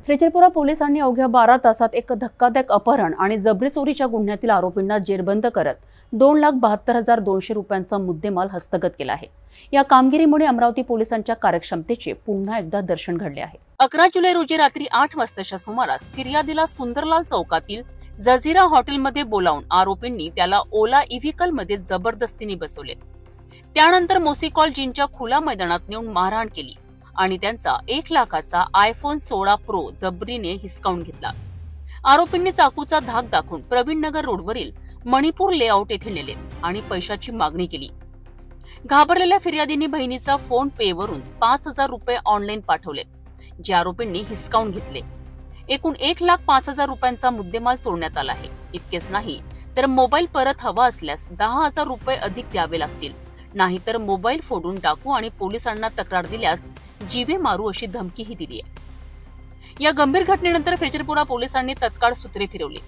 फ्रेजरपुरा पोलिसांनी अवघ्या 12 तासात एक धक्कादायक अपहरण आणि जबरी चोरीच्या गुन्ह्यातील आरोपींना जेरबंद करत 2,72,200 रुपयांचा मुद्देमाल हस्तगत केला आहे। या कामगिरीमुळे अमरावती पोलिसांच्या कार्यक्षमतेचे पुन्हा एकदा दर्शन घडले आहे। 11 जुलै रोजी रात्री 8 वाजताच्या सुमारास फिर्यादीला सुंदरलाल चौकातील जझीरा हॉटेलमध्ये बोलावून आरोपींनी त्याला ओला व्हेकलमध्ये जबरदस्तीने बसवले। त्यानंतर मोसिकॉलजींच्या खुला मैदानात नेऊन मारहाण केली आणि त्यांचा 1 लाखाचा आयफोन 16 प्रो जबरीने हिसकावून घेतला। आरोपींनी चाकूचा धाक दाखवून प्रवीणनगर रोडवरील मणिपूर लेआउट येथे नेले आणि पैशाची मागणी केली। घाबरलेल्या फिर्यादींनी बहिणीचा फोन पे वरून 5,000 रुपये ऑनलाईन पाठवले, जे आरोपींनी हिसकावून घेतले। एकूण 1,05,000 रुपयांचा मुद्देमाल चोरण्यात आला आहे। इतकेच नाही तर मोबाईल परत हवा असल्यास 10,000 रुपये अधिक द्यावे लागतील, नाहीतर मोबाईल फोडून टाकू आणि पोलिसांना तक्रार दिल्यास जीवे मारू अशी धमकीही दिली आहे। या गंभीर घटनेनंतर फ्रेजरपुरा पोलिसांनी तत्काळ सूत्रे फिरवली।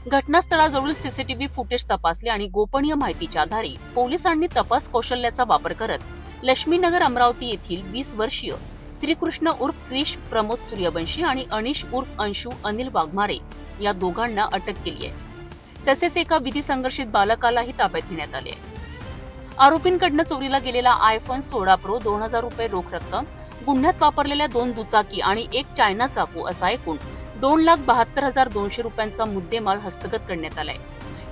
घटनास्थळाजवळील सीसीटीव्ही फुटेज तपासले आणि गोपनीय माहितीच्या आधारे पोलिसांनी तपास कौशल्याचा वापर करत लक्ष्मीनगर अमरावती येथील 20 वर्षीय श्रीकृष्ण उर्फ क्रिश प्रमोद सूर्यवंशी आणि अनिश उर्फ अंशू अनिल वाघमारे या दोघांना अटक केली आहे। तसेच एका विधी संघर्षित बालकालाही ताब्यात घेण्यात आले आहे। आरोपींकडनं चोरीला गेलेला आयफोन 16 प्रो, 2,000 रुपये रोख रक्कम, गुन्ह्यात वापरलेल्या 2 दुचाकी आणि 1 चायना चाकू असा एकूण 2,72,200 रुपयांचा मुद्देमाल हस्तगत करण्यात आलाय।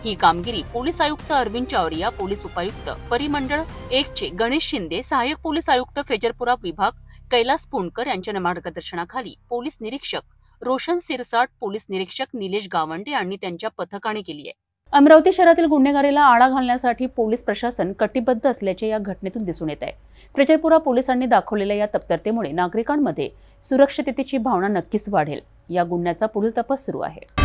ही कामगिरी पोलीस आयुक्त अरविंद चावरिया, पोलीस उपायुक्त परिमंडळ 1 चे गणेश शिंदे, सहाय्यक पोलीस आयुक्त फ्रेजरपुरा विभाग कैलास पुणकर यांच्या मार्गदर्शनाखाली पोलीस निरीक्षक रोशन सिरसाट, पोलीस निरीक्षक निलेश गावंडे यांनी त्यांच्या पथकाने केली आहे। अमरावती शहरातील गुन्हेगारीला आळा घालण्यासाठी पोलीस प्रशासन कटिबद्ध असल्याचे या घटनेतून दिसून येत आहे। फ्रेजरपुरा पोलिसांनी दाखवलेल्या या तत्परतेमुळे नागरिकांमध्ये सुरक्षिततेची भावना नक्कीच वाढेल। या गुन्ह्याचा पुढील तपास सुरू आहे।